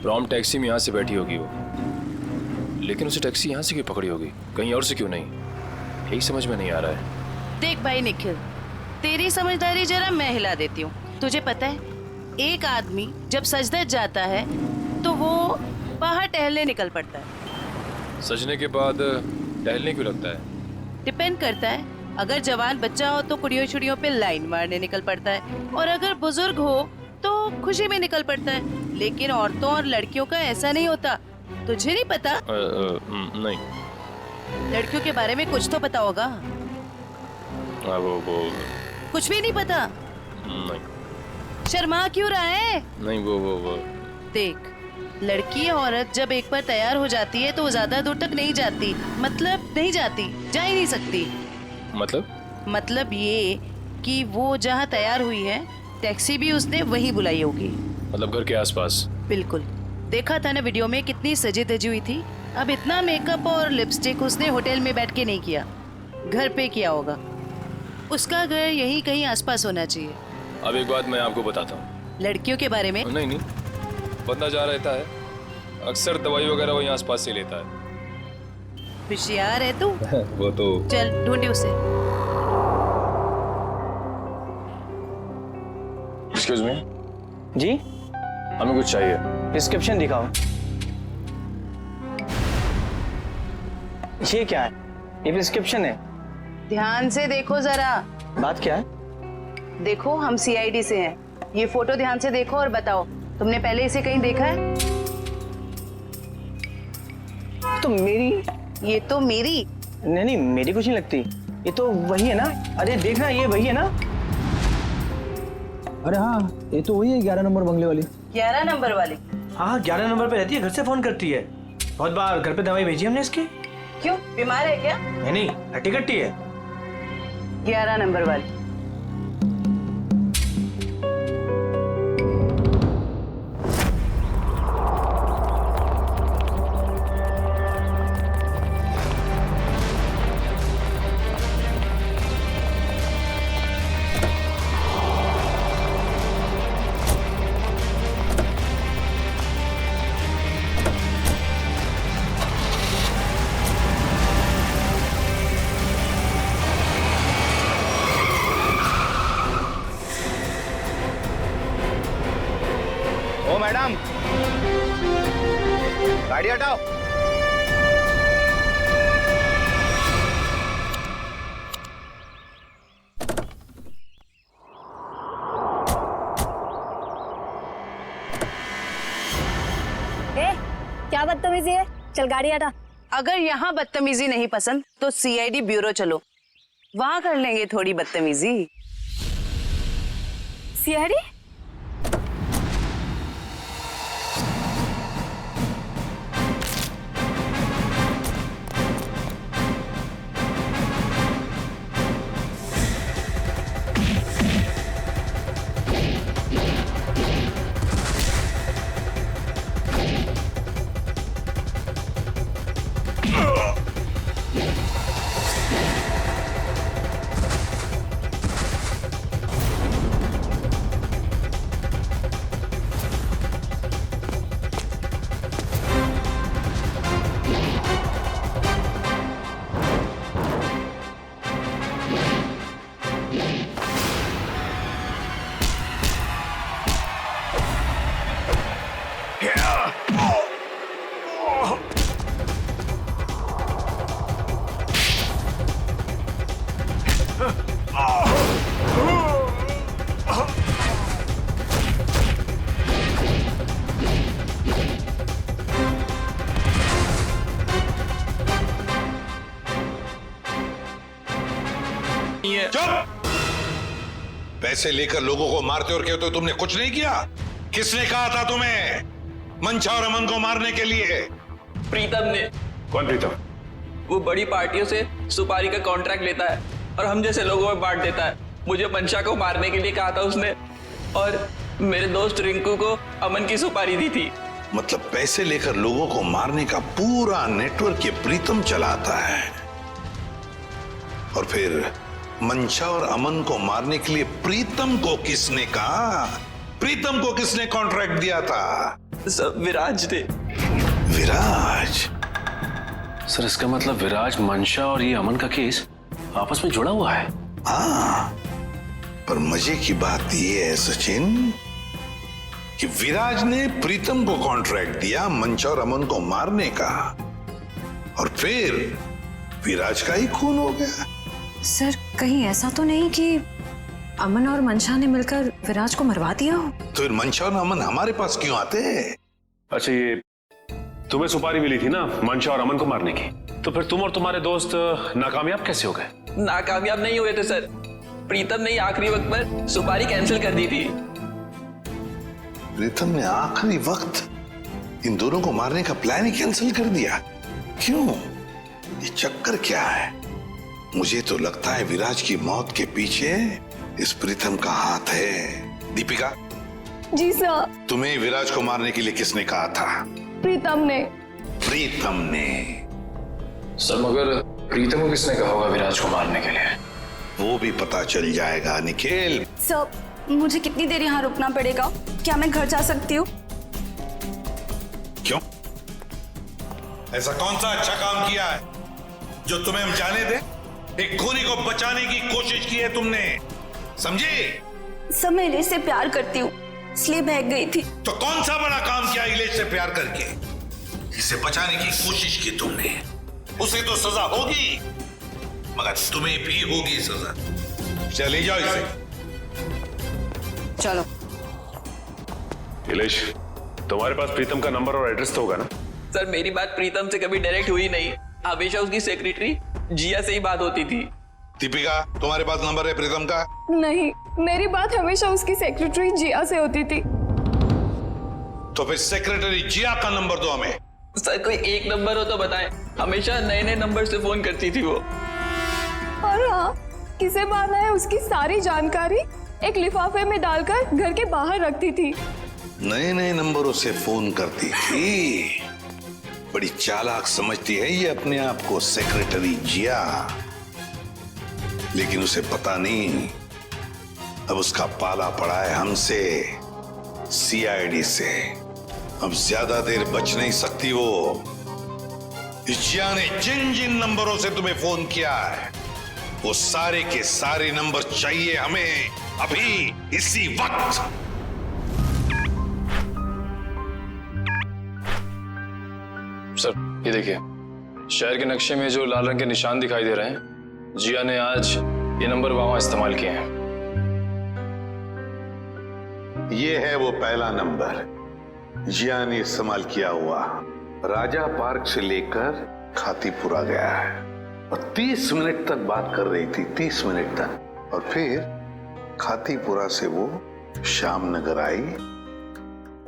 Prom taxi में यहाँ से बैठी होगी वो, लेकिन उसे टैक्सी यहाँ से क्यों पकड़ी होगी, कहीं और से क्यों नहीं, यही समझ में नहीं आ रहा है। देख भाई निखिल, तेरी समझदारी जरा मैं हिला देती हूँ। तुझे पता है, एक आदमी जब सज-धज जाता है तो वो बाहर टहलने निकल पड़ता है। सजने के बाद टहलने क्यों लगता है? डिपेंड करता है, अगर जवान बच्चा हो तो कुड़ियों छुड़ियों पे लाइन मारने निकल पड़ता है, और अगर बुजुर्ग हो तो खुशी में निकल पड़ता है। लेकिन औरतों और लड़कियों का ऐसा नहीं होता। तुझे नहीं पता? नहीं। लड़कियों के बारे में कुछ तो पता होगा। वो कुछ भी नहीं पता? नहीं। शर्मा क्यों रहा है? नहीं वो देख, लड़की औरत जब एक बार तैयार हो जाती है तो वो ज्यादा दूर तक नहीं जाती, मतलब नहीं जाती, जा ही नहीं सकती। मतलब ये कि वो जहाँ तैयार हुई है, टैक्सी भी उसने वहीं बुलाई होगी। मतलब घर के आसपास? बिल्कुल। देखा था ना वीडियो में, कितनी सजी धजी हुई थी। अब इतना मेकअप और लिपस्टिक उसने होटल में बैठ के नहीं किया, घर पे किया होगा। उसका घर यहीं कहीं आसपास होना चाहिए। अब एक बात मैं आपको बताता हूँ। लड़कियों के बारे में? नहीं, बंदा जा रहता है, अक्सर दवाई वगैरह वहीं आसपास से लेता है। होशियार है तू। वो तो। चल ढूंढे उसे। Excuse me. जी, हमें कुछ चाहिए। प्रिस्क्रिप्शन दिखाओ। ये क्या है? ये प्रिस्क्रिप्शन है। ध्यान से देखो जरा। बात क्या है? देखो, हम सीआईडी से हैं। ये फोटो ध्यान से देखो और बताओ, तुमने पहले इसे कहीं देखा है? तो मेरी। ये तो मेरी। नहीं, मेरी कुछ नहीं लगती। ये तो वही है ना? अरे देखना, ये वही है ना? अरे हाँ, ये तो वही है 11 नंबर बंगले वाली। 11 नंबर वाली? हाँ, 11 नंबर पे रहती है, घर से फोन करती है। बहुत बार घर पे दवाई भेजी हमने इसकी। क्यों, बीमार है क्या? नहीं, हट्टी कट्टी है। 11 नंबर वाली। ओ मैडम, गाड़ी हटाओ। क्या बदतमीजी है? चल गाड़ी हटा। अगर यहाँ बदतमीजी नहीं पसंद तो सीआईडी ब्यूरो चलो, वहाँ कर लेंगे थोड़ी बदतमीजी। सीआईडी? चुप! पैसे लेकर लोगों को मारते और कहते हो तुमने कुछ नहीं किया। किसने कहा था तुम्हें मंशा और अमन को मारने के लिए? प्रीतम ने। कौन प्रीतम? वो बड़ी पार्टियों से सुपारी का कॉन्ट्रैक्ट लेता है और हम जैसे लोगों में बांट देता है। मुझे मंशा को मारने के लिए कहा था उसने, और मेरे दोस्त रिंकू को अमन की सुपारी दी थी। मतलब पैसे लेकर लोगों को मारने का पूरा नेटवर्क ये प्रीतम चलाता है, और फिर मंशा और अमन को मारने के लिए प्रीतम को किसने कहा? प्रीतम को किसने कॉन्ट्रैक्ट दिया था? सब विराज थे। विराज? सर इसका मतलब विराज, मंशा और ये अमन का केस आपस में जुड़ा हुआ है। हाँ, पर मजे की बात यह है सचिन कि विराज ने प्रीतम को कॉन्ट्रैक्ट दिया मंशा और अमन को मारने का, और फिर विराज का ही खून हो गया। सर कहीं ऐसा तो नहीं कि अमन और मंशा ने मिलकर विराज को मरवा दिया हो? तो फिर मंशा और अमन हमारे पास क्यों आते हैं? अच्छा, ये तुम्हें सुपारी मिली थी ना मंशा और अमन को मारने की, तो फिर तुम और तुम्हारे दोस्त नाकामयाब कैसे हो गए? नाकामयाब नहीं हुए थे सर, प्रीतम ने आखिरी वक्त पर सुपारी कैंसिल कर दी थी। प्रीतम ने आखिरी वक्त इन दोनों को मारने का प्लान ही कैंसिल कर दिया? क्यों? ये चक्कर क्या है? मुझे तो लगता है विराज की मौत के पीछे इस प्रीतम का हाथ है। दीपिका जी सर। तुम्हें विराज को मारने के लिए किसने कहा था? प्रीतम ने। प्रीतम ने? सर मगर प्रीतम को किसने कहा होगा विराज को मारने के लिए? वो भी पता चल जाएगा निखिल। सर मुझे कितनी देर यहाँ रुकना पड़ेगा? क्या मैं घर जा सकती हूँ? क्यों? ऐसा कौन सा अच्छा काम किया है जो तुम्हें हम जाने दे? एक खूनी को बचाने की कोशिश की है तुमने, समझे? सर मैं इलेश से प्यार करती हूँ, इसलिए भाग गई थी। तो कौन सा बड़ा काम किया इलेश से प्यार करके? इसे बचाने की कोशिश की तुमने, उसे तो सजा होगी, मगर तुम्हें भी होगी सजा। चले जाओ इसे। चलो। इलेश, तुम्हारे पास प्रीतम का नंबर और एड्रेस तो होगा ना? सर मेरी बात प्रीतम से कभी डायरेक्ट हुई नहीं, हमेशा उसकी सेक्रेटरी जिया से ही बात होती थी। दीपिका तुम्हारे पास नंबर है प्रीतम का? नहीं, मेरी बात हमेशा उसकी सेक्रेटरी जिया से होती थी। तो फिर सेक्रेटरी जिया का नंबर दो हमें। सर कोई एक नंबर हो तो बताएं, हमेशा नए नए नंबर से फोन करती थी वो। और हाँ, किसे मारना है उसकी सारी जानकारी एक लिफाफे में डालकर घर के बाहर रखती थी। नए नए नंबरों से फोन करती थी। बड़ी चालाक समझती है ये अपने आप को सेक्रेटरी जिया, लेकिन उसे पता नहीं अब उसका पाला पड़ा है हमसे, सीआईडी से। अब ज्यादा देर बच नहीं सकती वो। जिया ने जिन जिन नंबरों से तुम्हें फोन किया है वो सारे के सारे नंबर चाहिए हमें अभी, इसी वक्त। सर ये देखिए, शहर के नक्शे में जो लाल रंग के निशान दिखाई दे रहे हैं, जिया ने आज ये नंबर वहां इस्तेमाल किए हैं। ये है वो पहला नंबर जिया ने इस्तेमाल किया हुआ। राजा पार्क से लेकर खातीपुरा गया है और 30 मिनट तक बात कर रही थी, 30 मिनट तक। और फिर खातीपुरा से वो श्याम नगर आई,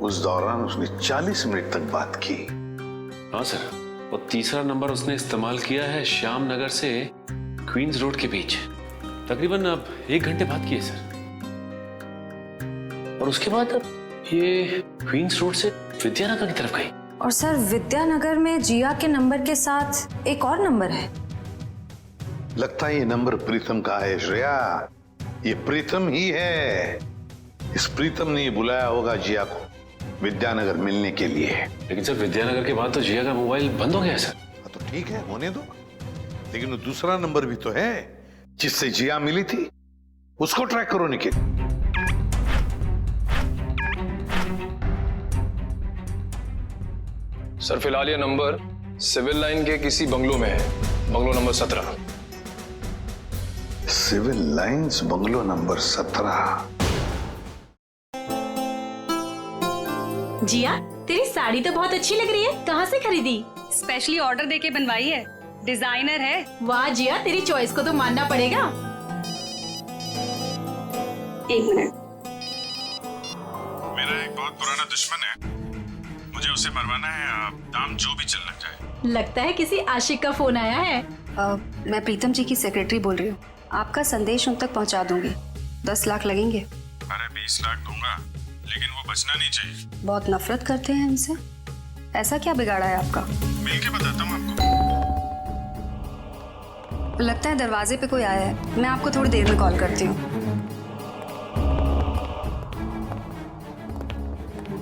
उस दौरान उसने 40 मिनट तक बात की। हाँ सर, और तीसरा नंबर उसने इस्तेमाल किया है श्याम नगर से क्वींस रोड के बीच, तकरीबन अब 1 घंटे बाद की है सर। और उसके बाद अब ये क्वींस रोड से विद्यानगर की तरफ गई। और सर विद्यानगर में जिया के नंबर के साथ एक और नंबर है। लगता है ये नंबर प्रीतम का है श्रेया, ये प्रीतम ही है। इस प्रीतम ने बुलाया होगा जिया को विद्यानगर मिलने के लिए। लेकिन सर विद्यानगर के बाद तो जिया का मोबाइल बंद हो गया सर। तो ठीक है, होने दो, लेकिन वो दूसरा नंबर भी तो है जिससे जिया मिली थी, उसको ट्रैक करो निखिल। सर फिलहाल ये नंबर सिविल लाइन के किसी बंगलो में है, bungalow number 17। Civil lines bungalow number 17। Jiya, तेरी साड़ी तो बहुत अच्छी लग रही है, कहाँ से खरीदी? स्पेशली ऑर्डर देके बनवाई है, डिजाइनर है। वाह जिया, तेरी चॉइस को तो मानना पड़ेगा। 1 मिनट। मेरा एक बहुत पुराना दुश्मन है, मुझे उसे मरवाना है, दाम जो भी चल लग जाए। लगता है किसी आशिक का फोन आया है। मैं प्रीतम जी की सेक्रेटरी बोल रही हूँ, आपका संदेश उन तक पहुँचा दूंगी। 10 लाख लगेंगे। अरे 20 लाख दूंगा, लेकिन वो बचना नहीं चाहिए। बहुत नफरत करते हैं उनसे, ऐसा क्या बिगाड़ा है आपका? मिल के बताता हूँ आपको। लगता है दरवाजे पे कोई आया है, मैं आपको थोड़ी देर में कॉल करती हूँ।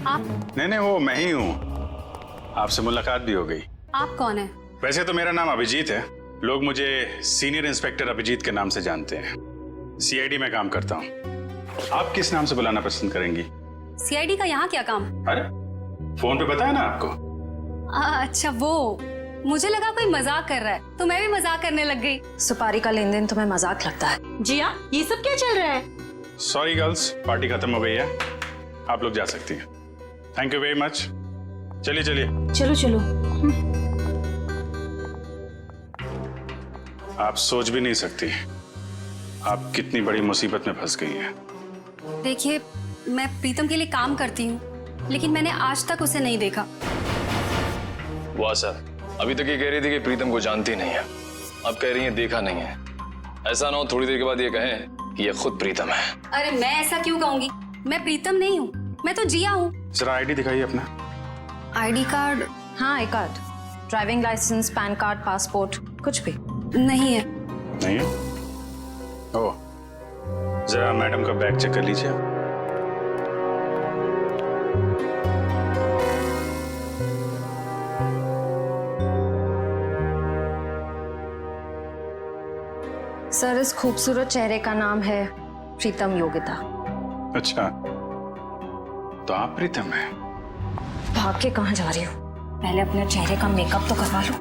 आप नहीं वो मैं ही हूँ। आपसे मुलाकात भी हो गई। आप कौन है? वैसे तो मेरा नाम अभिजीत है, लोग मुझे सीनियर इंस्पेक्टर अभिजीत के नाम से जानते हैं। सीआईडी में काम करता हूँ। आप किस नाम से बुलाना पसंद करेंगी? सीआईडी का यहाँ क्या काम? अरे फोन पे बताया ना आपको। अच्छा वो, मुझे लगा कोई मजाक कर रहा है तो मैं भी मजाक करने लग गई। सुपारी का लेन देन तुम्हें मजाक लगता है? जिया, ये सब क्या चल रहा है? सॉरी गर्ल्स, पार्टी खत्म हो गई है, आप लोग जा सकती हैं। Thank you very much. चलिए चलिए। चलो चलो। आप सोच भी नहीं सकती आप कितनी बड़ी मुसीबत में फंस गई हैं। देखिए, मैं प्रीतम के लिए काम करती हूँ, लेकिन मैंने आज तक उसे नहीं देखा। वाह सर, अभी तक ये कह रही थी कि प्रीतम को जानती नहीं है, अब कह रही है देखा नहीं है। ऐसा ना हो थोड़ी देर के बाद ये कहें कि ये खुद प्रीतम है। अरे मैं ऐसा क्यों कहूंगी? मैं प्रीतम नहीं हूँ, मैं तो जिया हूँ। जरा आईडी दिखाइए अपना। ID card? हाँ, I card, driving licence, PAN card, passport, कुछ भी नहीं है। नहीं है? ओह, जरा मैडम का बैग चेक कर लीजिए। सर, इस खूबसूरत चेहरे का नाम है प्रीतम योगिता। अच्छा, तो आप प्रीतम हैं? भाग के कहाँ जा रही हो? पहले अपने चेहरे का मेकअप तो करवा लो।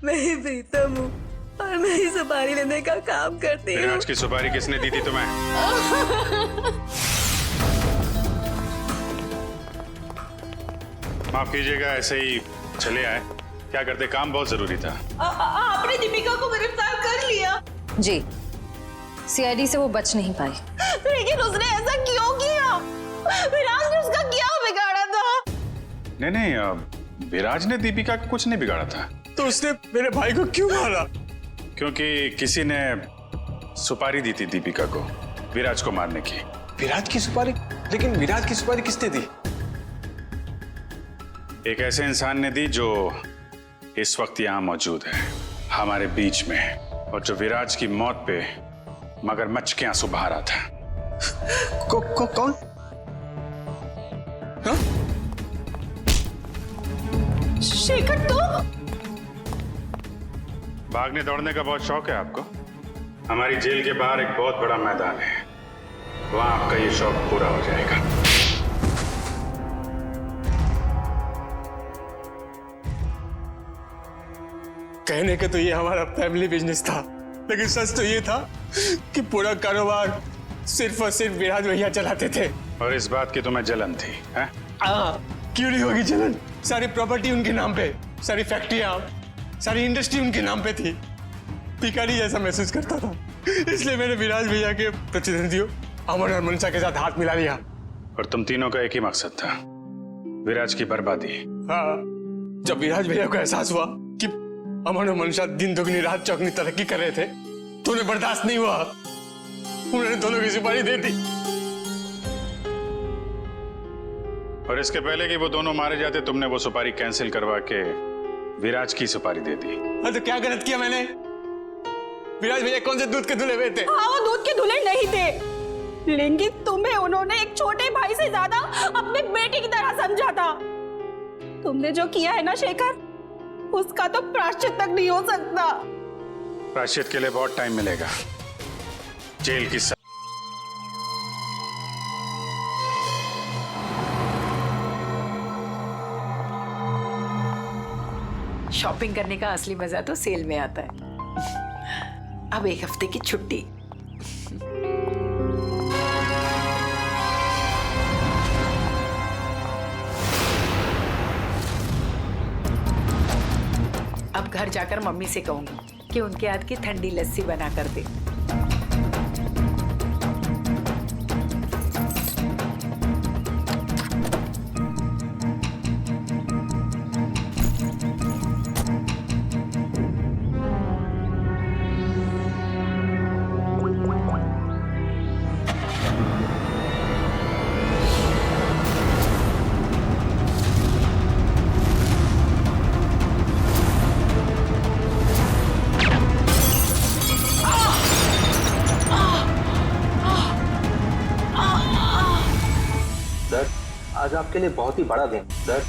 मैं ही प्रीतम हूँ और मैं ही सुपारी लेने का काम करती हूँ। आज की सुपारी किसने दी थी तुम्हें? माफ कीजिएगा, ऐसे ही चले आए। क्या करते, काम बहुत जरूरी था। आपने दीपिका को गिरफ्तार कर लिया? जी, सीआईडी से वो बच नहीं पाई। लेकिन उसने ऐसा क्यों किया? विराज ने उसका क्या बिगाड़ा था? नहीं, विराज ने दीपिका को कुछ नहीं बिगाड़ा था। तो उसने मेरे भाई को क्यों मारा? क्योंकि किसी ने सुपारी दी थी दीपिका को विराज को मारने की। विराज की सुपारी? लेकिन विराज की सुपारी किसने दी? एक ऐसे इंसान ने दी जो इस वक्त यहाँ मौजूद है हमारे बीच में, और जो विराज की मौत पे मगरमच्छ के आंसू बहा रहा था। कौन? हाँ? शेखर, तो भागने दौड़ने का बहुत शौक है आपको? हमारी जेल के बाहर एक बहुत बड़ा मैदान है, वहां आपका ये शौक पूरा हो जाएगा। कहने का तो ये हमारा फैमिली बिजनेस था, लेकिन सच तो ये था कि पूरा कारोबार सिर्फ और सिर्फ विराज भैया चलाते थे। और इस बात की तुम्हें जलन थी, हैं? क्यों नहीं होगी जलन? सारी प्रॉपर्टी उनके नाम पे, सारी फैक्ट्रियां, सारी इंडस्ट्री उनके नाम पे थी। भिखारी जैसा महसूस करता था, इसलिए मैंने विराज भैया के प्रतिद्वंदियों अमन और मनसा के साथ हाथ मिला लिया। और तुम तीनों का एक ही मकसद था, विराज की बर्बादी। हाँ, जब विराज भैया को एहसास हुआ कि अमन और मनसा दिन दुगनी रात चौगनी तरक्की कर रहे थे, तो उन्हें बर्दाश्त नहीं हुआ, उन्होंने दोनों की सुपारी दे दी। और इसके पहले कि वो दोनों मारे जाते, तुमने वो सुपारी कैंसिल करवा के विराज की सुपारी दे दी। हाँ, तो क्या गलत किया मैंने? विराज भैया कौन से दूध के धुले हुए थे? हाँ, वो दूध के धुले नहीं थे, लेकिन तुम्हें उन्होंने एक छोटे भाई से ज्यादा अपने बेटे की तरह समझा था। तुमने जो किया है ना शेखर, उसका तो प्रायश्चित तक नहीं हो सकता। प्रायश्चित के लिए बहुत टाइम मिलेगा। जेल की शॉपिंग करने का असली मजा तो सेल में आता है। अब एक हफ्ते की छुट्टी। अब घर जाकर मम्मी से कहूंगी कि उनके हाथ की ठंडी लस्सी बना कर दे। आपके लिए बहुत ही बड़ा दिन सर,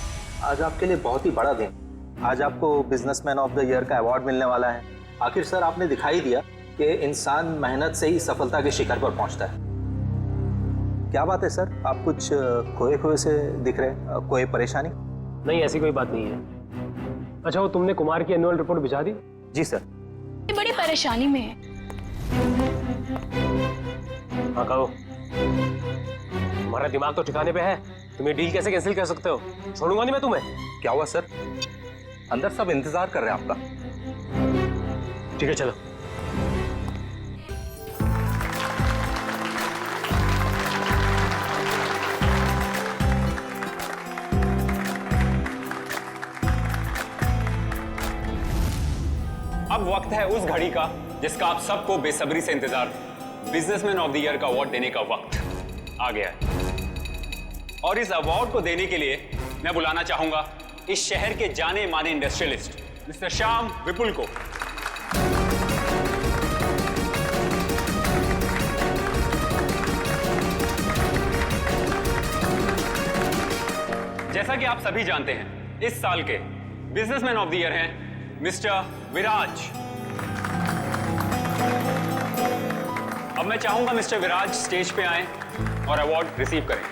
आज आपके लिए बहुत ही बड़ा दिन। आज आपको बिजनेसमैन ऑफ द ईयर का अवार्ड मिलने वाला है। आखिर सर आपने दिखाई दिया कि इंसान मेहनत से ही सफलता के शिखर पर पहुंचता है। क्या बात है सर, आप कुछ खोए खोए से दिख रहे, कोई परेशानी? नहीं, ऐसी कोई बात नहीं है। अच्छा, वो तुमने कुमार की एनुअल रिपोर्ट भिजा दी? जी सर। बड़ी परेशानी में है। हाँ कहो। तुम्हारा दिमाग तो ठिकाने पे है, तुम ये डील कैसे कैंसिल कर सकते हो? छोड़ूंगा नहीं मैं तुम्हें। क्या हुआ सर? अंदर सब इंतजार कर रहे हैं आपका। ठीक है चलो। अब वक्त है उस घड़ी का जिसका आप सबको बेसब्री से इंतजार, बिजनेसमैन ऑफ द ईयर का अवार्ड देने का वक्त आ गया है। और इस अवार्ड को देने के लिए मैं बुलाना चाहूंगा इस शहर के जाने माने इंडस्ट्रियलिस्ट मिस्टर श्याम विपुल को। जैसा कि आप सभी जानते हैं, इस साल के बिजनेसमैन ऑफ द ईयर हैं मिस्टर विराज। अब मैं चाहूंगा मिस्टर विराज स्टेज पे आएं और अवार्ड रिसीव करें।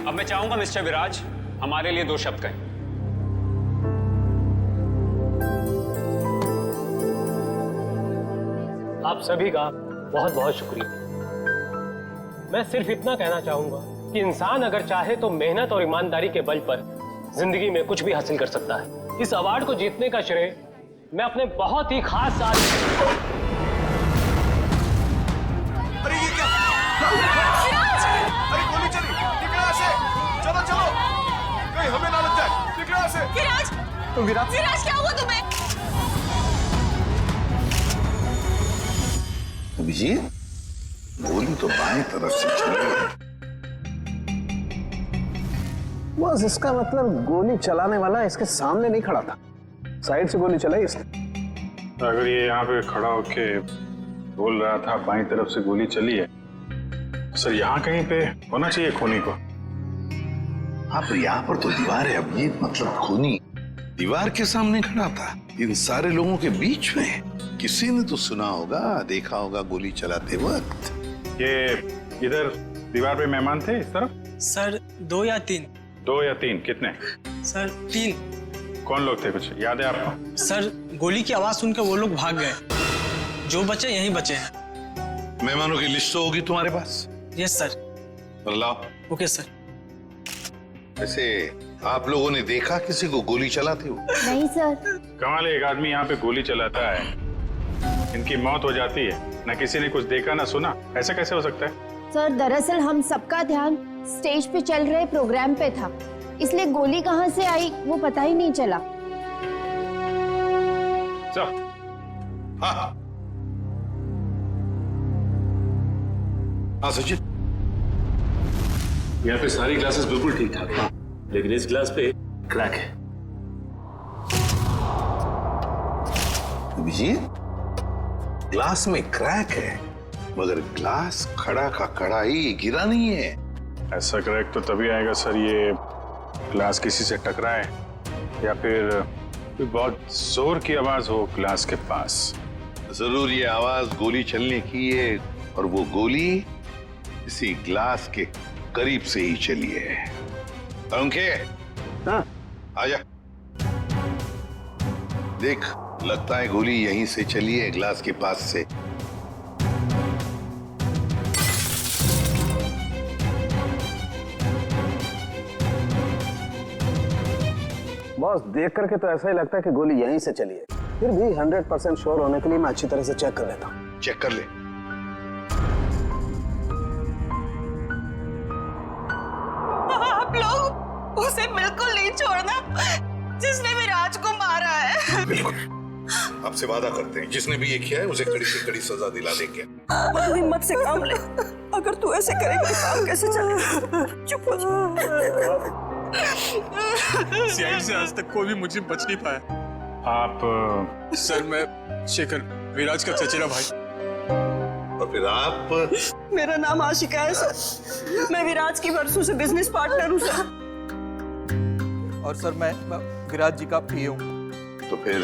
अब मैं चाहूंगा मिस्टर विराज हमारे लिए 2 शब्द कहें। आप सभी का बहुत बहुत शुक्रिया। मैं सिर्फ इतना कहना चाहूंगा कि इंसान अगर चाहे तो मेहनत और ईमानदारी के बल पर जिंदगी में कुछ भी हासिल कर सकता है। इस अवार्ड को जीतने का श्रेय मैं अपने बहुत ही खास साथी। अरे ये क्या? अरे गोली चली, निकलो यहाँ से। चलो चलो, कहीं हमें ना लग जाए। निकलो यहाँ से। विराज, विराज क्या हुआ तुम्हें? अभिजीत, गोली तो बाएं तरफ से चली है। बस इसका मतलब गोली चलाने वाला इसके सामने नहीं खड़ा था, साइड से गोली चलाई इसने। अगर ये यहाँ पे खड़ा होके बोल रहा था बाईं तरफ से गोली चली है, सर यहाँ कहीं पे होना चाहिए खूनी को। हाँ, पर यहाँ पर तो दीवार है अभिजीत, मतलब खूनी दीवार के सामने खड़ा था, इन सारे लोगों के बीच में। किसी ने तो सुना होगा, देखा होगा गोली चलाते वक्त। ये इधर दीवार पे मेहमान थे इस तरफ? सर 2 या 3। 2 या 3? कितने? सर 3। कौन लोग थे, कुछ याद है आपको? सर गोली की आवाज सुनकर वो लोग भाग गए, जो बचे यहीं बचे हैं। मेहमानों की लिस्ट तो होगी तुम्हारे पास? Yes sir. लाओ। Okay sir. वैसे आप लोगों ने देखा किसी को गोली चलाते हुए? नहीं सर। कमाल है, एक आदमी यहाँ पे गोली चलाता है, इनकी मौत हो जाती है, ना किसी ने कुछ देखा ना सुना, ऐसा कैसे हो सकता है? सर दरअसल हम सबका ध्यान स्टेज पे चल रहे प्रोग्राम पे था, इसलिए गोली कहाँ से आई वो पता ही नहीं चला। हाँ सचिन, यहाँ पे सारी ग्लासेस बिल्कुल ठीक ठाक है, लेकिन इस ग्लास पे क्रैक है। अभिजीत, ग्लास में क्रैक है, मगर ग्लास खड़ा का खड़ा ही, गिरा नहीं है। ऐसा क्रैक तो तभी आएगा सर, ये ग्लास किसी से टकराए या फिर कोई बहुत जोर की आवाज हो ग्लास के पास। जरूर ये आवाज गोली चलने की है, और वो गोली इसी ग्लास के करीब से ही चली है। अंके, हाँ आजा। देख, लगता है गोली यहीं से चली है, ग्लास के पास से। बॉस, देख करके तो ऐसा ही लगता है कि गोली यहीं से चली है, फिर भी 100% श्योर होने के लिए मैं अच्छी तरह से चेक कर लेता हूँ। चेक कर ले। आप लोग उसे बिल्कुल नहीं छोड़ना जिसने विराज को मारा है। बिल्कुल आपसे वादा करते हैं जिसने भी ये किया है उसे कड़ी से कड़ी सजा दिला देंगे। तू हिम्मत से काम ले। अगर तू ऐसे करेगा तो काम कैसे चलेगा? चुप हो जा। सीआईडी से आज तक कोई भी मुझे बच नहीं पाया। आप सर मैं शेखर, विराज का चचेरा भाई। और फिर आप? मेरा नाम आशिका है सर। मैं विराज की वर्षों से बिजनेस पार्टनर हूँ सर। और सर मैं विराज जी का पीए हूँ। तो फिर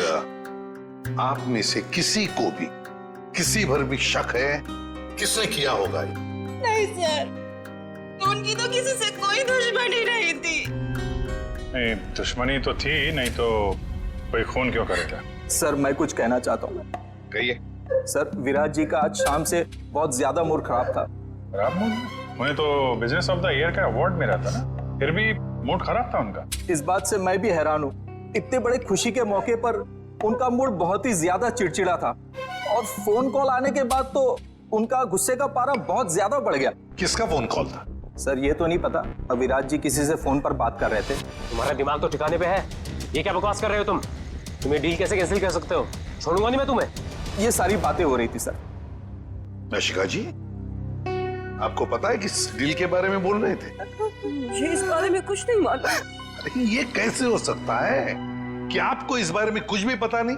आप में से किसी को भी किसी पर भी शक है किसने किया होगा ये? नहीं सर, उनकी तो किसी से कोई दुश्मनी नहीं थी। नहीं, दुश्मनी तो थी, नहीं तो कोई खून क्यों करेगा? सर मैं कुछ कहना चाहता हूँ। कहिए। सर विराज जी का आज शाम से बहुत ज्यादा मूड खराब था। खराब मूड? उन्हें तो बिजनेस ऑफ द ईयर का अवार्ड मिला था ना, फिर भी मूड खराब था उनका। इस बात से मैं भी हैरान हूँ। इतने बड़े खुशी के मौके पर उनका मूड बहुत ही ज्यादा चिड़चिड़ा था और फोन कॉल आने के बाद तो उनका गुस्से का पारा बहुत ज्यादा बढ़ गया। किसका फोन कॉल था? सर ये तो नहीं पता। विराज जी किसी से फोन पर बात कर रहे थे। तुम्हारा दिमाग तो ठिकाने पे है। ये क्या बकवास कर रहे हो तुम? तुम्हें डील कैसे कैंसिल कर सकते हो? छोड़ूंगा नहीं मैं तुम्हें। ये सारी बातें हो रही थी सर। आशिका जी, आपको पता है किस डील के बारे में बोल रहे थे? मुझे इस बारे में कुछ नहीं मालूम। अरे ये कैसे हो सकता है कि आपको इस बारे में कुछ भी पता नहीं?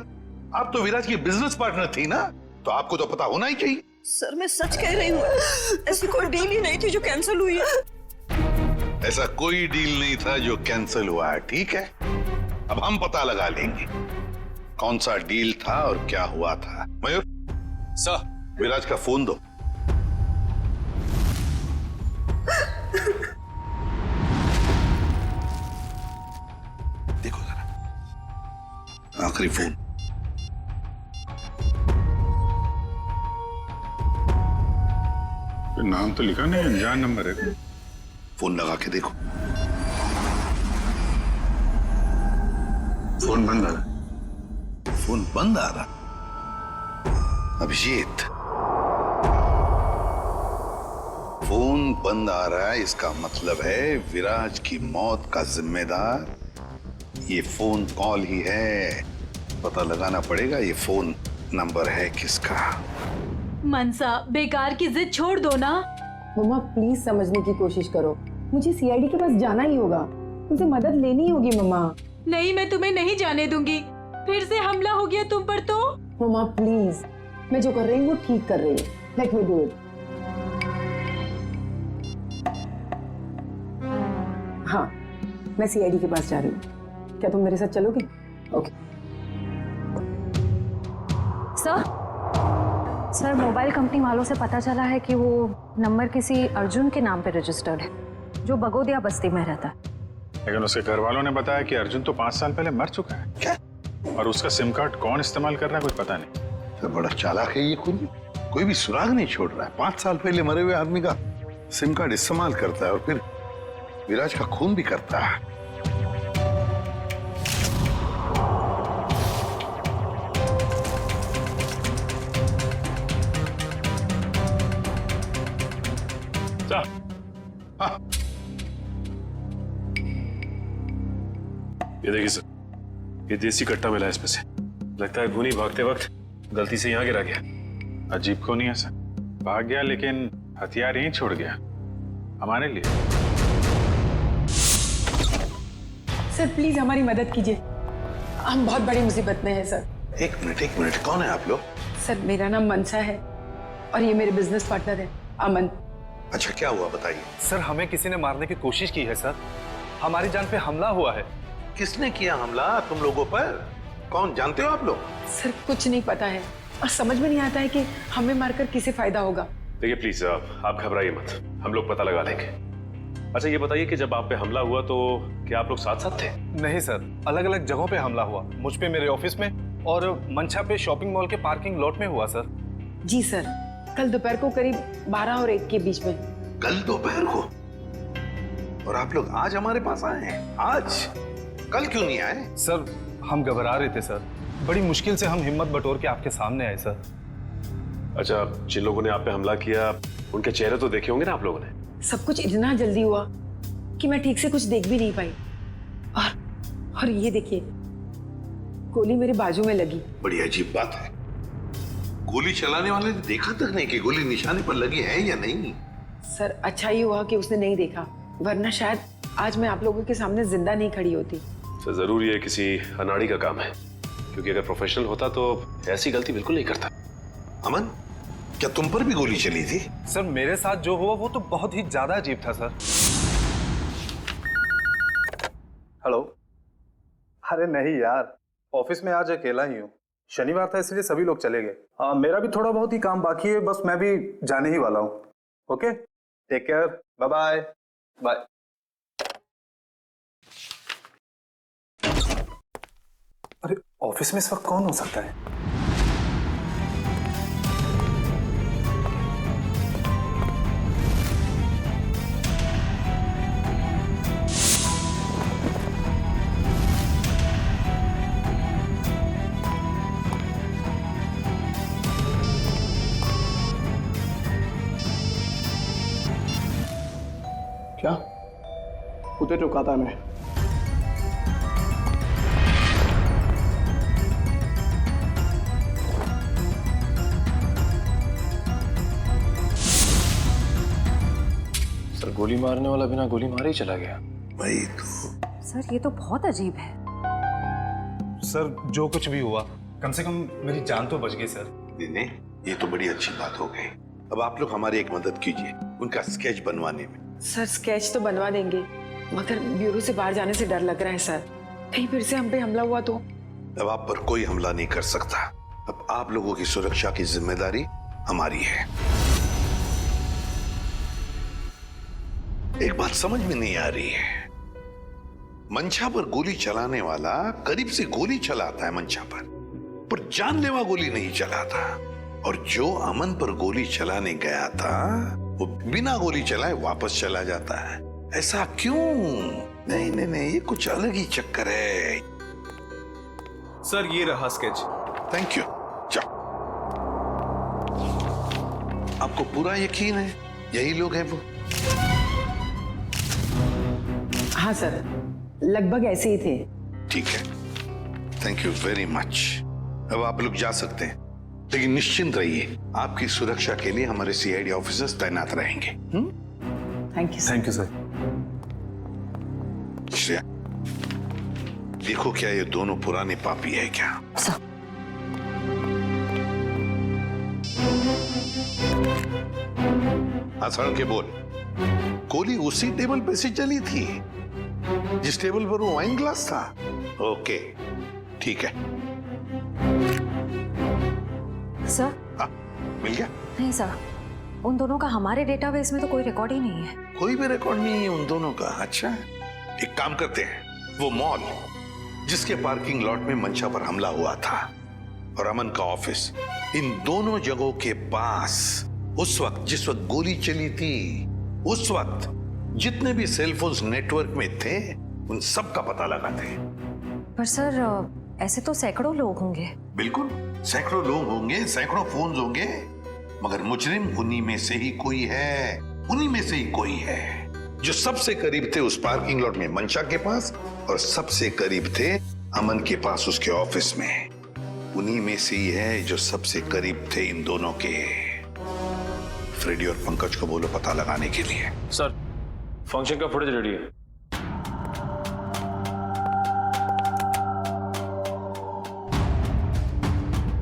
आप तो विराज की बिजनेस पार्टनर थी ना, तो आपको तो पता होना ही चाहिए। सर मैं सच कह रही हूँ, ऐसी कोई डील ही नहीं थी जो कैंसिल हुई है। ऐसा कोई डील नहीं था जो कैंसिल हुआ है, ठीक है? अब हम पता लगा लेंगे कौन सा डील था और क्या हुआ था। मयूर सर, विराज का फोन दो। देखो जरा, आखिरी फोन। नाम तो लिखा नहीं, अनजान नंबर है। फोन लगा के देखो। फोन बंद आ रहा। फोन बंद आ रहा। अभिजीत, फोन बंद आ रहा है, इसका मतलब है विराज की मौत का जिम्मेदार ये फोन कॉल ही है। पता लगाना पड़ेगा ये फोन नंबर है किसका। मनसा, बेकार की जिद छोड़ दो ना। मम्मा प्लीज समझने की कोशिश करो। मुझे सीआईडी के पास जाना ही होगा, तुमसे मदद लेनी होगी मम्मा। नहीं, मैं तुम्हें नहीं जाने दूंगी। फिर से हमला हो गया तुम पर तो। मम्मा प्लीज, मैं जो कर रही हूँ वो ठीक कर रही हूँ। Let me do it. हाँ, मैं सीआईडी के पास जा रही हूँ। क्या तुम मेरे साथ चलोगे? ओके। सर, मोबाइल कंपनी वालों से पता चला है कि वो नंबर किसी अर्जुन के नाम पे रजिस्टर्ड है, जो बगोदिया बस्ती में रहता है। लेकिन उसके घर वालों ने बताया कि अर्जुन तो 5 साल पहले मर चुका है। क्या? और उसका सिम कार्ड कौन इस्तेमाल कर रहा है कुछ पता नहीं। तो बड़ा चालाक है ये। कोई भी सुराग नहीं छोड़ रहा है। 5 साल पहले मरे हुए आदमी का सिम कार्ड इस्तेमाल करता है और फिर विराज का खून भी करता है। हाँ। ये देखिए सर, ये देसी कट्टा मिला है इसमें से। लगता है धोनी भागते वक्त गलती से यहाँ गिरा गया। अजीब क्यों नहीं है सर? भाग गया लेकिन हथियार यहीं छोड़ गया हमारे लिए। सर प्लीज हमारी मदद कीजिए, हम बहुत बड़ी मुसीबत में हैं सर। एक मिनट, कौन है आप लोग? सर मेरा नाम मनसा है और ये मेरे बिजनेस पार्टनर है अमन। अच्छा क्या हुआ बताइए। सर हमें किसी ने मारने की कोशिश की है सर, हमारी जान पे हमला हुआ है। किसने किया हमला तुम लोगों पर? कौन, जानते हो आप लोग? सर कुछ नहीं पता है और समझ में नहीं आता है कि हमें मारकर किसे फायदा होगा। देखिए प्लीज आप घबराइए मत, हम लोग पता लगा लेंगे। अच्छा ये बताइए कि जब आप पे हमला हुआ तो क्या आप लोग साथ साथ थे? नहीं सर, अलग अलग जगहों पे हमला हुआ। मुझ पे मेरे ऑफिस में और मंशा पे शॉपिंग मॉल के पार्किंग लॉट में हुआ सर। जी सर, कल दोपहर को करीब 12 और 1 के बीच में। कल दोपहर को? और आप लोग आज हमारे पास आए हैं? आज? कल क्यों नहीं आए? सर हम घबरा रहे थे सर, बड़ी मुश्किल से हम हिम्मत बटोर के आपके सामने आए सर। अच्छा, जिन लोगों ने आप पे हमला किया उनके चेहरे तो देखे होंगे ना आप लोगों ने? सब कुछ इतना जल्दी हुआ कि मैं ठीक से कुछ देख भी नहीं पाई। और ये देखिए, गोली मेरे बाजू में लगी। बड़ी अजीब बात है, गोली चलाने वाले ने देखा तक नहीं कि गोली निशाने पर लगी है या नहीं। सर अच्छा ही हुआ कि उसने नहीं देखा, वरना शायद आज मैं आप लोगों के सामने जिंदा नहीं खड़ी होती। सर जरूर ये किसी अनाड़ी का काम है, क्योंकि अगर प्रोफेशनल होता तो ऐसी गलती बिल्कुल नहीं करता। अमन, क्या तुम पर भी गोली चली थी? सर मेरे साथ जो हुआ वो तो बहुत ही ज्यादा अजीब था सर। हेलो। अरे नहीं यार, ऑफिस में आज अकेला ही हूँ, शनिवार था इसलिए सभी लोग चले गए। मेरा भी थोड़ा बहुत ही काम बाकी है, बस मैं भी जाने ही वाला हूँ। Okay, take care, bye bye. Bye. अरे ऑफिस में इस वक्त कौन हो सकता है? क्या कुत्ते चुकाता मैं? सर गोली मारने वाला बिना गोली मारे ही चला गया। वही तो। सर ये तो बहुत अजीब है। सर जो कुछ भी हुआ, कम से कम मेरी जान तो बच गई सर। दिने, ये तो बड़ी अच्छी बात हो गई। अब आप लोग हमारी एक मदद कीजिए उनका स्केच बनवाने में। सर स्केच तो बनवा देंगे, मगर ब्यूरो से बाहर जाने से डर लग रहा है सर, कहीं फिर से हम पे हमला हुआ तो। अब आप पर कोई हमला नहीं कर सकता। अब आप लोगों की सुरक्षा की जिम्मेदारी हमारी है। एक बात समझ में नहीं आ रही है, मंशा पर गोली चलाने वाला करीब से गोली चलाता है मंशा पर जानलेवा गोली नहीं चलाता, और जो अमन पर गोली चलाने गया था वो बिना गोली चलाए वापस चला जाता है। ऐसा क्यों? नहीं नहीं नहीं, ये कुछ अलग ही चक्कर है। सर ये रहा स्केच। Thank you. जाओ। आपको पूरा यकीन है यही लोग हैं वो? हाँ सर, लगभग ऐसे ही थे। ठीक है, थैंक यू वेरी मच। अब आप लोग जा सकते हैं, लेकिन निश्चिंत रहिए, आपकी सुरक्षा के लिए हमारे सीआईडी ऑफिसर्स तैनात रहेंगे। Thank you. Thank you sir. Shreya, देखो क्या ये दोनों पुराने पापी है क्या? आसान के बोल, गोली उसी टेबल पे से चली थी जिस टेबल पर वो वाइन ग्लास था? ओके ठीक है। सर मिल गया? नहीं सर, उन दोनों का हमारे डेटाबेस में तो कोई रिकॉर्ड ही नहीं है। कोई भी रिकॉर्ड नहीं है उन दोनों का? अच्छा, एक काम करते हैं, वो मॉल जिसके पार्किंग लॉट में मंशा पर हमला हुआ था और अमन का ऑफिस, इन दोनों जगहों के पास उस वक्त जिस वक्त गोली चली थी, उस वक्त जितने भी सेलफोन्स नेटवर्क में थे उन सब का पता लगाते हैं। पर सर ऐसे तो सैकड़ों लोग होंगे। बिल्कुल, सैकड़ों लोग होंगे, सैकड़ों फोन होंगे, मगर मुजरिम उन्हीं में से ही कोई है, उन्हीं में से ही कोई है जो सबसे करीब थे उस पार्किंग लॉट में मंशा के पास, और सबसे करीब थे अमन के पास उसके ऑफिस में। उन्हीं में से ही है जो सबसे करीब थे इन दोनों के। फ्रेडी और पंकज को बोलो पता लगाने के लिए। सर फंक्शन का फुटेज रेडी है।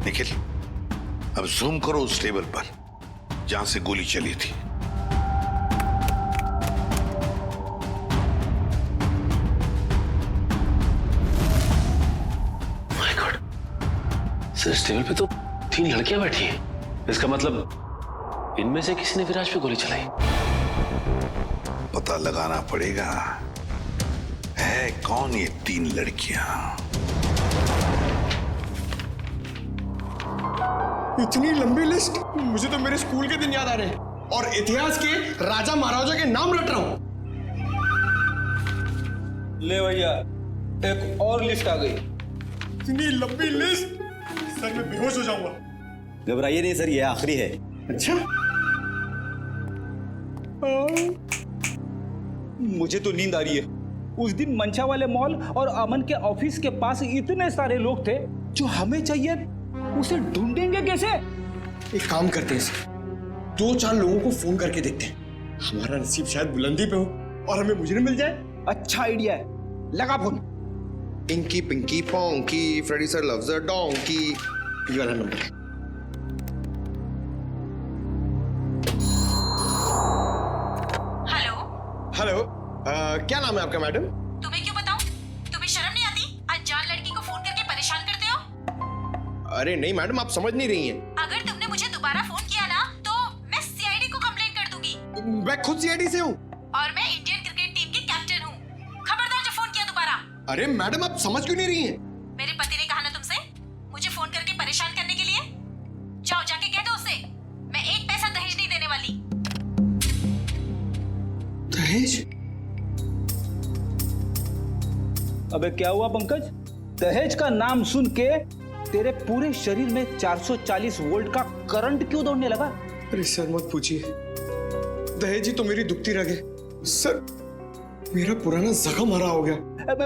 निखिल, अब जूम करो उस टेबल पर जहां से गोली चली थी। माय गॉड, सर इस टेबल पे तो 3 लड़कियां बैठी हैं। इसका मतलब इनमें से किसी ने विराज पे गोली चलाई। पता लगाना पड़ेगा है कौन ये 3 लड़कियां। इतनी लंबी लिस्ट, मुझे तो मेरे स्कूल के दिन याद आ रहे हैं और इतिहास के राजा महाराजा के नाम रट रहा हूं। ले भैया, एक और लिस्ट आ गई। इतनी लंबी लिस्ट, सर मैं बेहोश हो जाऊंगा। घबराइए नहीं सर, ये आखिरी है। अच्छा, मुझे तो नींद आ रही है, उस दिन मंशा वाले मॉल और अमन के ऑफिस के पास इतने सारे लोग थे जो हमें चाहिए, उसे ढूंढेंगे कैसे? एक काम करते हैं सर, 2-4 लोगों को फोन करके देखते हैं, हमारा नसीब शायद बुलंदी पे हो और हमें मुजरिम मिल जाए। अच्छा आइडिया है, लगा phone. Inky pinky ponky freddy sir loves a donkey, ये वाला नंबर। हेलो, क्या नाम है आपका मैडम? तुम्हें क्यों बताऊं? तुम्हें शर्म नहीं आती? अनजान लड़की को फोन करके परेशान करते हो। अरे नहीं मैडम, आप समझ नहीं रही हैं। अगर तुमने मुझे दोबारा फोन किया ना तो मैं सीआईडी को कंप्लेंट कर दूंगी। मैं खुद सीआईडी से हूँ और मैं इंडियन क्रिकेट टीम की कैप्टन हूँ। खबरदार जो फोन किया दोबारा। अरे मैडम, आप समझ क्यों नहीं रही हैं? मेरे पति ने कहा ना तुमसे मुझे फोन करके परेशान करने के लिए। जाओ जाके कह दो उसे मैं 1 पैसा दहेज नहीं देने वाली। दहेज? अबे क्या हुआ पंकज? दहेज का नाम सुन के तेरे पूरे शरीर में 440 वोल्ट का करंट क्यों दौड़ने लगा? अरे सर मत पूछिए, दहेज ही तो मेरी दुखती रग है सर। मेरा पुराना जख्म हरा हो गया।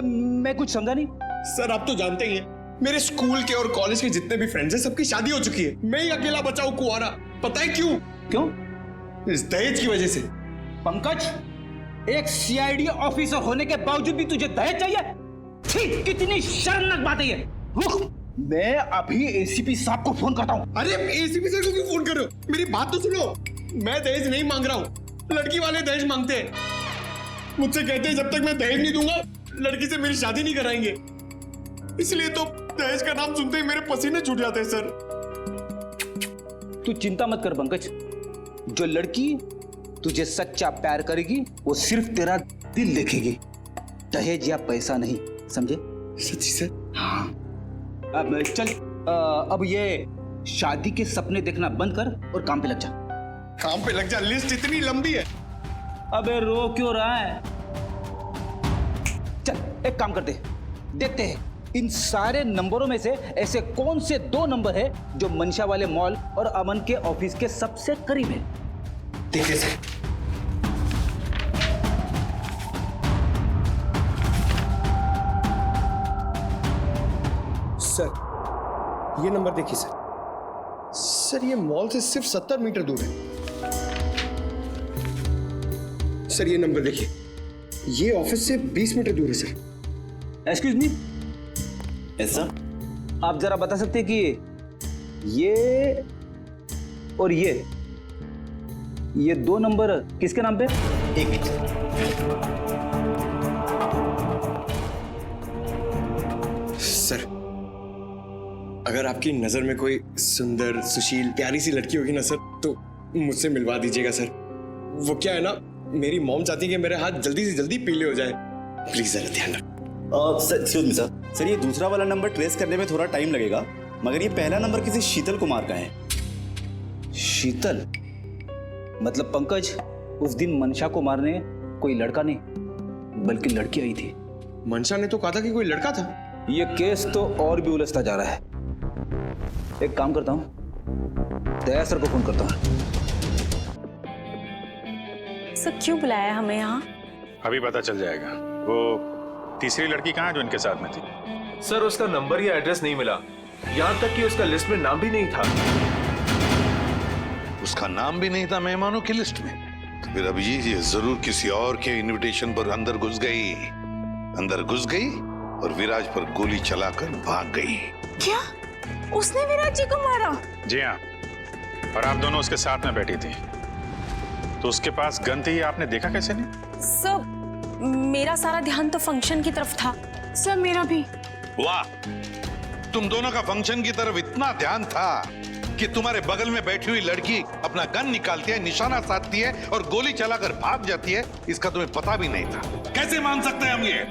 मैं कुछ समझा नहीं। सर आप तो जानते ही हैं, मेरे स्कूल के और कॉलेज के जितने भी फ्रेंड्स हैं सबकी शादी हो चुकी है, मैं ही अकेला बचा हूं कुंवारा। पता है क्यों? क्यों? इस दहेज की वजह से। पंकज, एक सीआईडी ऑफिसर होने के बावजूद भी तुझे दहेज चाहिए? छी, कितनी शर्मनाक बात है ये। रुक, मैं अभी एसीपी साहब को फोन करता हूँ। अरे एसीपी सर को क्यों फोन कर रहे हो? मेरी बात तो सुनो, मैं दहेज नहीं मांग रहा हूँ, लड़की वाले दहेज मांगते हैं। मुझसे कहते हैं जब तक मैं दहेज नहीं दूंगा लड़की से मेरी शादी नहीं कराएंगे, इसलिए तो दहेज का नाम सुनते ही मेरे पसीने छूट जाते हैं सर। तू चिंता मत कर पंकज, जो लड़की तुझे सच्चा प्यार करेगी वो सिर्फ तेरा दिल देखेगी, दहेज या पैसा नहीं, समझे? सच्ची सर? हाँ। अब चल, अब ये शादी के सपने देखना बंद कर और काम पे लग जा। काम पे लग जा? लिस्ट इतनी लंबी है। अबे रो क्यों रहा है? चल एक काम करते, देखते हैं इन सारे नंबरों में से ऐसे कौन से 2 नंबर है जो मंशा वाले मॉल और अमन के ऑफिस के सबसे करीब है। देखते सर। सर ये नंबर देखिए सर। सर ये मॉल से सिर्फ 70 मीटर दूर है। सर ये नंबर देखिए, ये ऑफिस से 20 मीटर दूर है सर। एक्सक्यूज मी, ऐसा आप जरा बता सकते हैं कि ये और ये 2 नंबर किसके नाम पे? एक मिनट। सर अगर आपकी नजर में कोई सुंदर सुशील प्यारी सी लड़की होगी ना सर, तो मुझसे मिलवा दीजिएगा सर। वो क्या है ना, मेरी मॉम चाहती है कि मेरे हाथ जल्दी से जल्दी पीले हो जाए। प्लीज जरा ध्यान रखो। सर एक्सक्यूज मी सर, ये दूसरा वाला नंबर ट्रेस करने में थोड़ा टाइम लगेगा, मगर ये पहला नंबर किसी शीतल कुमार का है। शीतल? मतलब पंकज, उस दिन मंशा को मारने कोई लड़का नहीं बल्कि लड़की आई थी। मंशा ने तो कहा था कि कोई लड़का था। ये केस तो और भी उलझता जा रहा है। एक काम करता हूँ, दया सर को फोन करता हूँ। सर क्यों बुलाया हमें यहाँ? अभी पता चल जाएगा। वो तीसरी लड़की कहाँ है जो इनके साथ में थी? सर उसका नंबर या एड्रेस नहीं मिला, यहाँ तक कि उसका लिस्ट में नाम भी नहीं था। उसका नाम भी नहीं था मेहमानों की लिस्ट में? तो फिर अब ये जरूर किसी और के इनविटेशन पर अंदर घुस गई और विराज पर गोली चलाकर भाग गई। क्या उसने विराज जी को मारा? जी हाँ, और आप दोनों उसके साथ में बैठी थी, तो उसके पास गन थी, आपने देखा कैसे नहीं? सर मेरा सारा ध्यान तो फंक्शन की तरफ था। सर मेरा भी। वाह, तुम दोनों का फंक्शन की तरफ इतना ध्यान था कि तुम्हारे बगल में बैठी हुई लड़की अपना गन निकालती है, निशाना साधती है और गोली चलाकर भाग जाती है, इसका तुम्हें पता भी नहीं था। कैसे मान सकते हैं हम ये?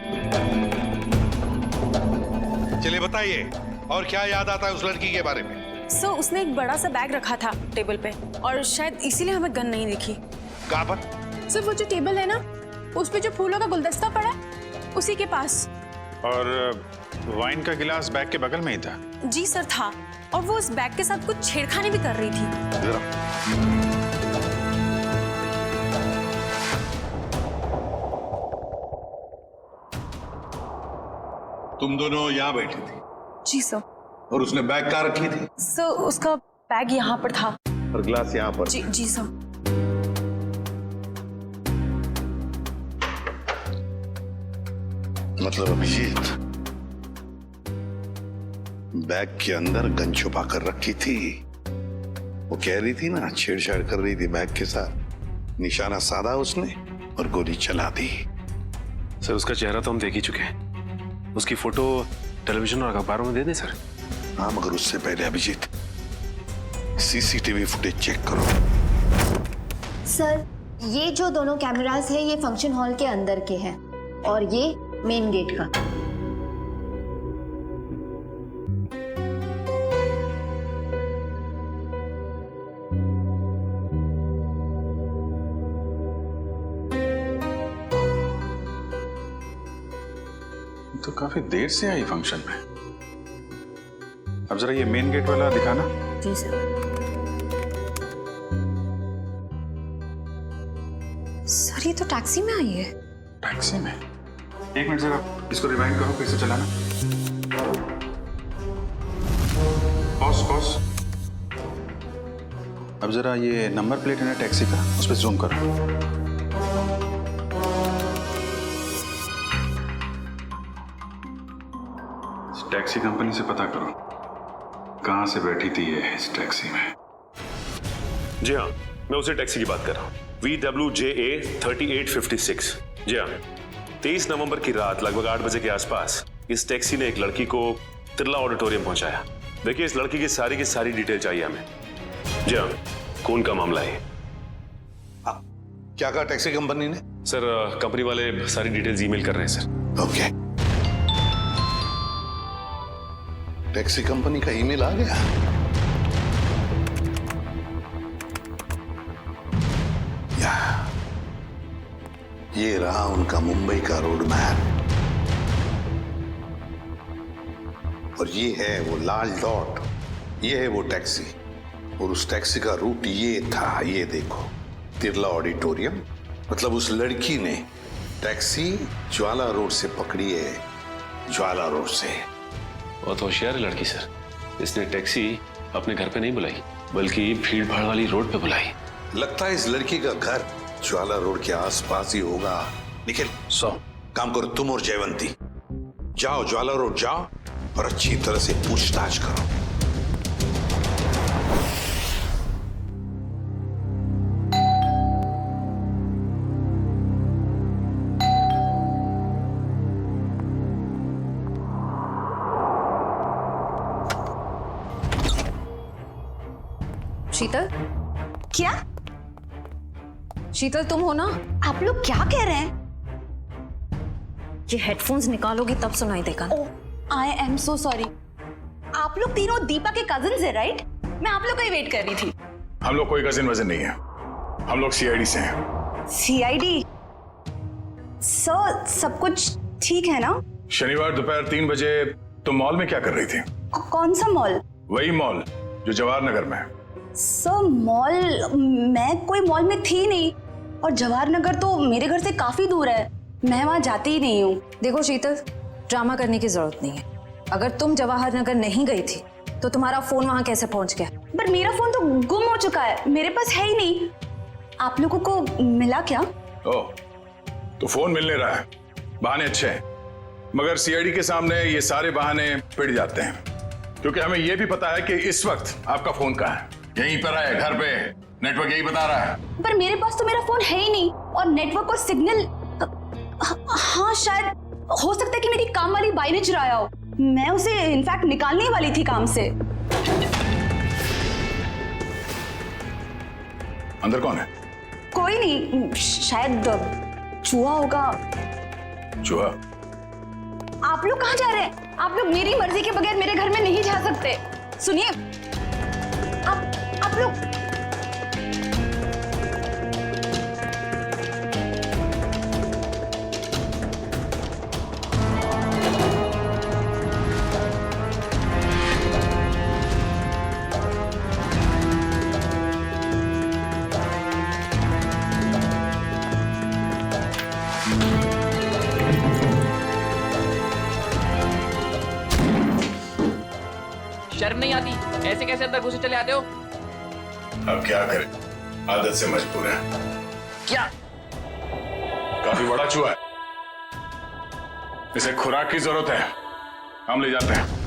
चलिए बताइए, और क्या याद आता है उस लड़की के बारे में? सर उसने एक बड़ा सा बैग रखा था टेबल पे और शायद इसीलिए हमें गन नहीं दिखी। कहाँ पर? सर वो जो टेबल है ना, उस पे जो फूलों का गुलदस्ता पड़ा है, उसी के पास। और वाइन का गिलास बैग के बगल में ही था? जी सर था, और वो उस बैग के साथ कुछ छेड़खानी भी कर रही थी। तुम दोनों यहाँ बैठी थी? जी सर। और उसने बैग कहाँ रखी थी? सर उसका बैग यहाँ पर था। और ग्लास यहाँ पर? जी जी सर। मतलब अभिजीत बैग के अंदर गन छुपा कर रखी थी। वो कह रही थी ना, छेड़छाड़ कर रही थी बैग के साथ। निशाना साधा उसने और गोली चला दी। सर उसका चेहरा तो हम देख ही चुके हैं, उसकी फोटो टेलीविजन और अखबारों में दे दें सर? हाँ, मगर उससे पहले अभिजीत सीसीटीवी फुटेज चेक करो। सर ये जो दोनों कैमरास है ये फंक्शन हॉल के अंदर के हैं और ये मेन गेट का। तो काफी देर से आई फंक्शन में। अब जरा ये मेन गेट वाला दिखाना। जी सर। सर ये तो टैक्सी में आई है। टैक्सी में? एक मिनट जरा इसको रिवाइंड करो, फिर से चलाना। Pause pause. अब जरा ये नंबर प्लेट है ना टैक्सी का, उस पर जूम करो। टैक्सी कंपनी से पता करो कहां से बैठी थी ये इस टैक्सी में। जी हाँ, मैं उसी टैक्सी की बात कर रहा हूँ, VWJA 3856। जी हाँ, 23 नवंबर की रात लगभग 8 बजे के आसपास इस टैक्सी ने एक लड़की को तिरला ऑडिटोरियम पहुंचाया। देखिए इस लड़की की सारी डिटेल चाहिए हमें। जी हाँ, खून का मामला है। क्या कहा टैक्सी कंपनी ने? सर कंपनी वाले सारी डिटेल्स ईमेल कर रहे हैं सर। ओके। टैक्सी कंपनी का ईमेल आ गया? ये रहा उनका मुंबई का रोड मैप और ये है वो लाल डॉट, ये है वो टैक्सी और उस टैक्सी का रूट ये था, ये देखो, तिरला ऑडिटोरियम। मतलब उस लड़की ने टैक्सी ज्वाला रोड से पकड़ी है, ज्वाला रोड से। बहुत होशियार है लड़की सर, इसने टैक्सी अपने घर पे नहीं बुलाई बल्कि भीड़ भाड़ वाली रोड पे बुलाई। लगता है इस लड़की का घर ज्वाला रोड के आसपास ही होगा। निखिल काम करो, तुम और जयवंती जाओ ज्वाला रोड जाओ और अच्छी तरह से पूछताछ करो। शीतल? क्या? शीतल तुम हो ना? आप लोग क्या कह रहे हैं? ये हेडफोन्स निकालोगी तब सुनाई देगा। I am so sorry. आप लोग तीनों दीपा के कजिन्स हैं राइट? मैं आप लोग का ही वेट कर रही थी। हम लोग कोई कजिन वजन नहीं है, हम लोग सीआईडी से हैं। सीआईडी? सर सब कुछ ठीक है ना? शनिवार दोपहर 3 बजे तुम मॉल में क्या कर रही थी? कौन सा मॉल? वही मॉल जो जवाहर नगर में है। सर मॉल, मैं कोई मॉल में थी नहीं और जवाहर नगर तो मेरे घर से काफी दूर है, मैं वहां जाती ही नहीं हूँ। देखो शीतल, ड्रामा करने की जरूरत नहीं है। अगर तुम जवाहर नगर नहीं गई थी तो तुम्हारा फोन वहां कैसे पहुंच गया? पर मेरा फोन तो गुम हो चुका है, मेरे पास है ही नहीं। आप लोगों को मिला क्या? ओह, तो फोन मिलने रहा है, बहाने अच्छे हैं, मगर सीआईडी के सामने ये सारे बहाने पिट जाते हैं, क्योंकि हमें यह भी पता है कि इस वक्त आपका फोन कहाँ है। यहीं पर है, घर पे, नेटवर्क यही बता रहा है। पर मेरे पास तो मेरा फोन है ही नहीं और नेटवर्क और सिग्नल, हाँ शायद हो सकता है कि मेरी काम वाली बाई ने चुराया हो। मैं उसे इनफैक्ट निकालने वाली थी काम से। अंदर कौन है? कोई नहीं, शायद चूहा होगा। चूहा? आप लोग कहाँ जा रहे हैं? आप लोग मेरी मर्जी के बगैर मेरे घर में नहीं जा सकते। सुनिए, आप लोग शर्म नहीं आती? ऐसे कैसे अंदर घुसे चले आते हो? अब क्या करें, आदत से मजबूर है। क्या? काफी बड़ा चूहा है, इसे खुराक की जरूरत है, हम ले जाते हैं।